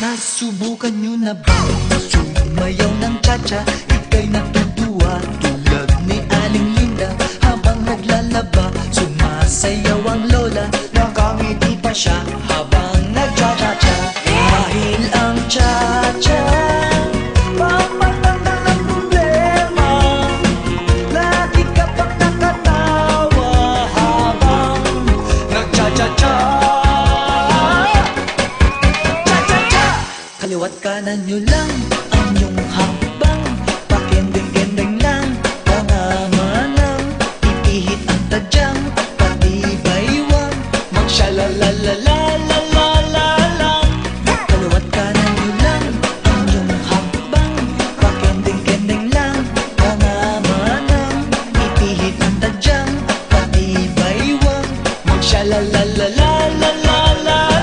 Nasubukan nyo na ba sumayaw ng cha-cha? Ika'y natutuwa tulad ni Aling Linda. Habang naglalaba, sumasayaw ang lola. Nakangiti pa siya habang nagcha-cha-cha. Dahil ang cha-cha pampatanggal ng problema. Lagi ka pang nakatawa habang nagcha-cha-cha. Kaliwat kanan nyo lang